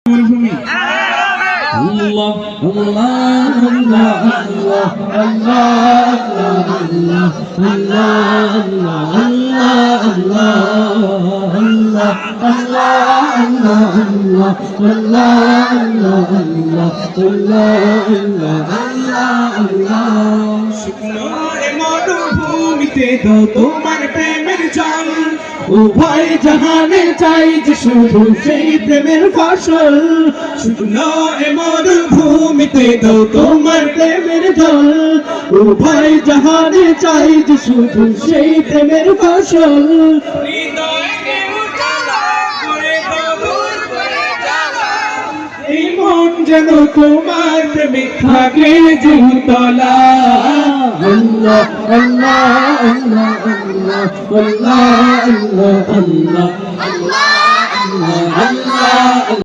মরুভূমি আল্লাহ আল্লাহ আল্লাহ আল্লাহ আল্লাহ আল্লাহ আল্লাহ শুকনো মরুভূমিতে দাও তোমার প্রেমের জল উভয় জাহানে চাই যে শুধু সেই প্রেমের ফসল শুকনো মরুভূমিতে দাও তোমার প্রেমের জল উভয় জাহানে চাই যে শুধু সেই প্রেমের ফসল এই মন যেন তোমার প্রেমে থাকে জীবতলা আল্লাহ আল্লাহ আল্লাহ আল্লাহ আল্লাহ আল্লাহ আল্লাহ আল্লাহ আল্লাহ